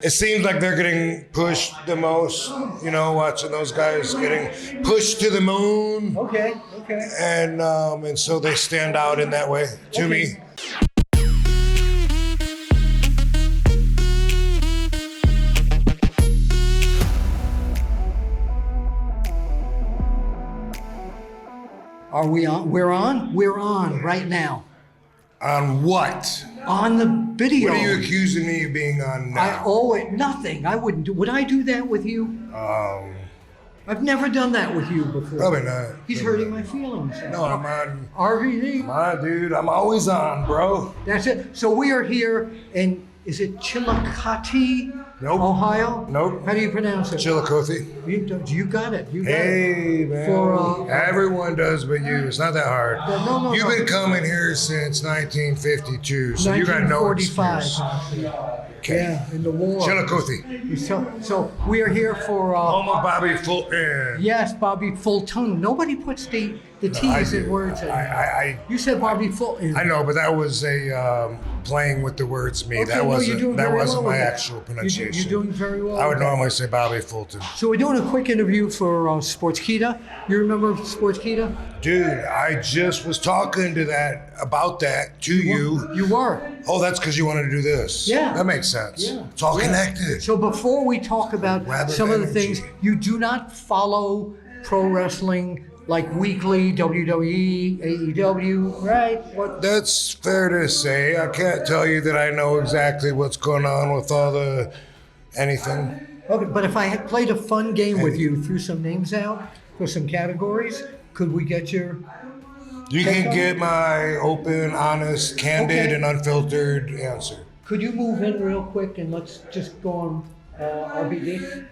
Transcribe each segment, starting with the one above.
It seems like they're getting pushed the most, watching those guys getting pushed to the moon. Okay. And so they stand out in that way to me. Are we on? We're on? We're on right now. On what? On the video. What are you accusing me of being on now? I owe it nothing. I wouldn't do. Would I do that with you? I've never done that with you before. Probably not. He's hurting my feelings. No, I'm on. RVD. My dude, I'm always on, bro. That's it. So we are here in, is it Chillicothe, Nope. Ohio? Nope. How do you pronounce it? Chillicothe. You got it. You got Hey, it. man. Everyone does but you. It's not that hard. No. You've been coming here since 1952, so you got no excuse. Okay. Yeah, in the war. Chillicothe. So we are here for... Home of Bobby Fulton. Yes, Bobby Fulton. Nobody puts the T's in words. You said Bobby Fulton. I know, but that was a playing with the words me. Okay, that wasn't my actual pronunciation. You're doing very well. I would normally say Bobby Fulton. So we're doing a quick interview for Sportskeeda. You remember Sportskeeda? Dude, I just was talking about that to you. You were. Oh, that's because you wanted to do this. Yeah. That makes sense. Yeah. It's all connected. So before we talk about some of the things, you do not follow pro wrestling like weekly, WWE, AEW, right? What? That's fair to say. I can't tell you that I know exactly what's going on with all the anything. Okay, but if I had played a fun game with you, threw some names out for some categories, could we get your... You can get my open, honest, candid, and unfiltered answer. Could you move in real quick and let's just go on RBD?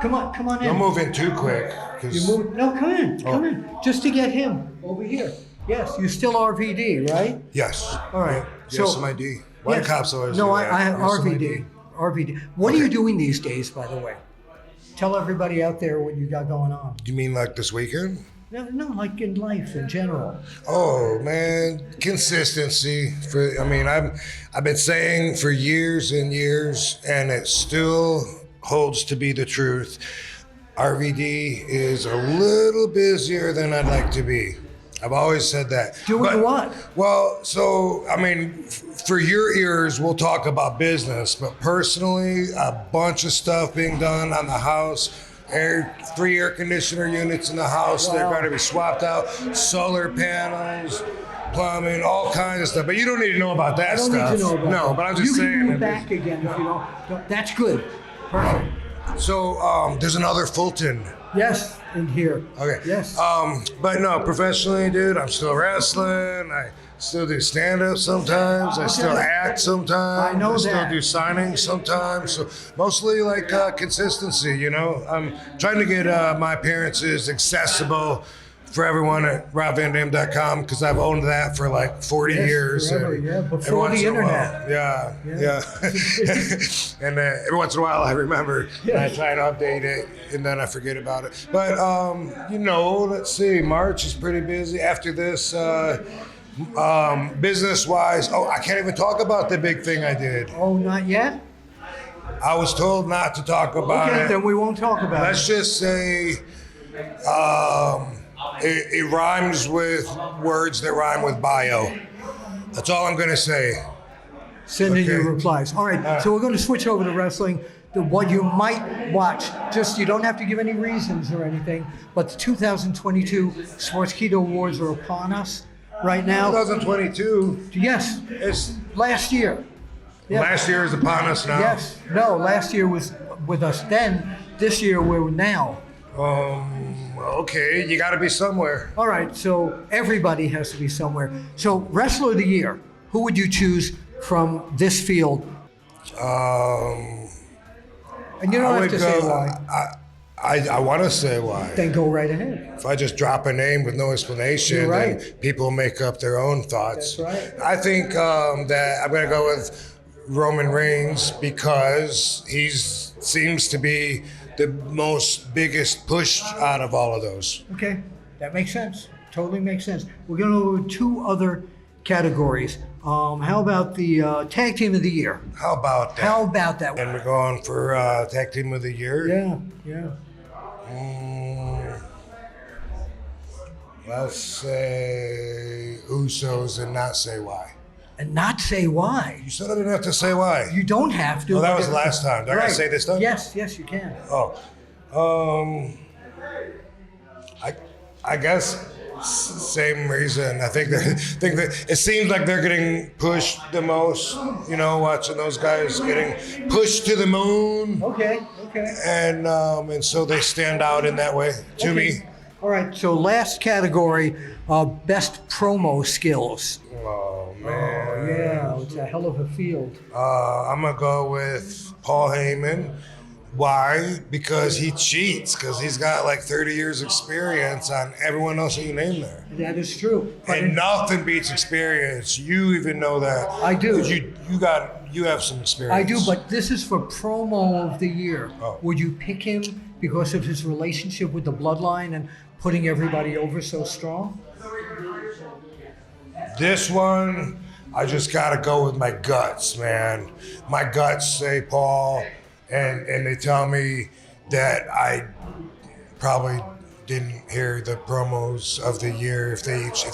Come on in. Don't move in too quick. Come in. Just to get him over here. Yes, you still RVD, right? Yes. All right. Yes, my D. White cops always No, do I that. have Yes, RVD. RVD. What are you doing these days, by the way? Tell everybody out there what you got going on. You mean like this weekend? No, like in life in general. Oh man, consistency. I've been saying for years and years, and it still holds to be the truth. RVD is a little busier than I'd like to be. I've always said that. Doing what? Well, for your ears, we'll talk about business, but personally, a bunch of stuff being done on the house. 3 air conditioner units in the house. Wow. They're going to be swapped out. Solar panels, plumbing, all kinds of stuff. But you don't need to know about that stuff. I don't need to know about that. No, but I'm just saying. You can move back again if you don't. That's good. Perfect. So there's another Fulton. Yes, in here. Okay. Yes. But no, professionally, dude, I'm still wrestling. I still do stand-up sometimes. I still act sometimes. I know I still that. do signings sometimes. So mostly like consistency, I'm trying to get my appearances accessible for everyone at robvandam.com because I've owned that for like 40 years. Forever, before the internet. Yeah. And every once in a while I remember and I try to update it and then I forget about it. But, let's see, March is pretty busy. After this, business-wise, I can't even talk about the big thing I did. Oh, not yet? I was told not to talk about it. Okay, then we won't talk about Let's just say it rhymes with words that rhyme with bio. That's all I'm going to say. Send in your replies. All right, so we're going to switch over to wrestling. What you might watch, just you don't have to give any reasons or anything, but the 2022 Sportskeeda Awards are upon us right now. 2022? Yes, It's last year. Yeah. Last year is upon us now. Yes, no, last year was with us then. This year we're now. Okay, you got to be somewhere. All right, so everybody has to be somewhere. So Wrestler of the Year, who would you choose from this field? And you don't have to say why. I want to say why. Then go right ahead. If I just drop a name with no explanation, You're right. then people make up their own thoughts. That's right. I think that I'm going to go with Roman Reigns because he seems to be the biggest push out of all of those. Okay, that makes sense. Totally makes sense. We're going to go to 2 other categories. How about the Tag Team of the Year? How about that? How about that? And we're going for Tag Team of the Year? Yeah. Let's say Usos and not say why. And not say why. You said I didn't have to say why. You don't have to. Oh, that was last time. Do I gotta say this time? Yes, you can. Oh. I guess same reason. I think that it seems like they're getting pushed the most, watching those guys getting pushed to the moon. Okay. And so they stand out in that way to me. All right, so last category, best promo skills. Oh, man. Yeah, it's a hell of a field. I'm going to go with Paul Heyman. Why? Because he cheats, because he's got like 30 years experience on everyone else that you name there. That is true. And nothing beats experience. You even know that. I do. You have some experience. I do, but this is for promo of the year. Oh. Would you pick him because of his relationship with the Bloodline and putting everybody over so strong? This one, I just got to go with my guts, man. My guts say Paul, and they tell me that I probably didn't hear the promos of the year. If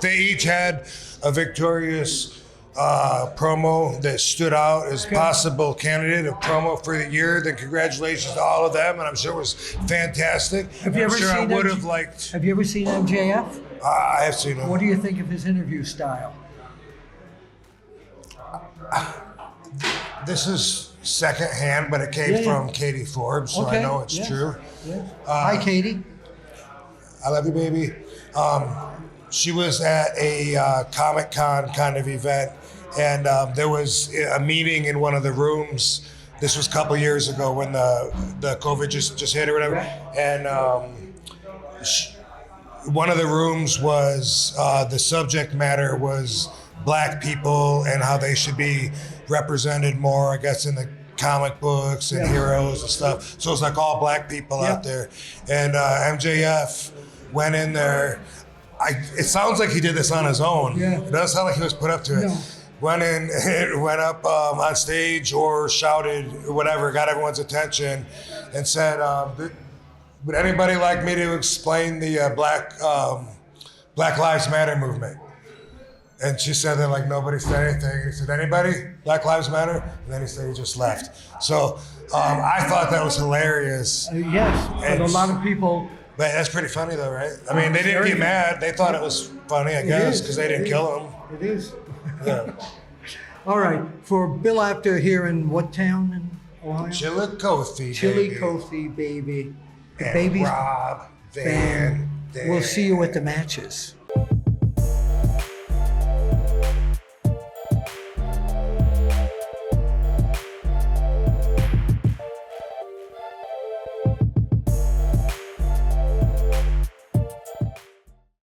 they each had a victorious promo that stood out as possible candidate of promo for the year, then congratulations to all of them, and I'm sure it was fantastic. Have you ever seen I would have liked. Have you ever seen MJF? I have seen him. What do you think of his interview style? This is secondhand, but it came from Katie Forbes, so I know it's true. Yeah. Hi, Katie. I love you, baby. She was at a Comic-Con kind of event, and there was a meeting in one of the rooms. This was a couple years ago when the COVID just hit or whatever. And one of the rooms was, the subject matter was black people and how they should be represented more, I guess, in the comic books and heroes and stuff. So it's like all black people out there. And MJF went in there. It sounds like he did this on his own. Yeah. It doesn't sound like he was put up to it. No. Went up on stage or shouted or whatever, got everyone's attention, and said, would anybody like me to explain the Black Lives Matter movement? And she said that like nobody said anything. He said, anybody? Black Lives Matter? And then he said he just left. So I thought that was hilarious. Yes, but a lot of people... But that's pretty funny though, right? I mean, they didn't get mad. They thought it was funny, I guess, because they didn't kill him. It is. Yeah. All right, for Bill Apter here in what town in Ohio? Chillicothe, baby. The and baby's Rob Van Dam. We'll see you at the matches.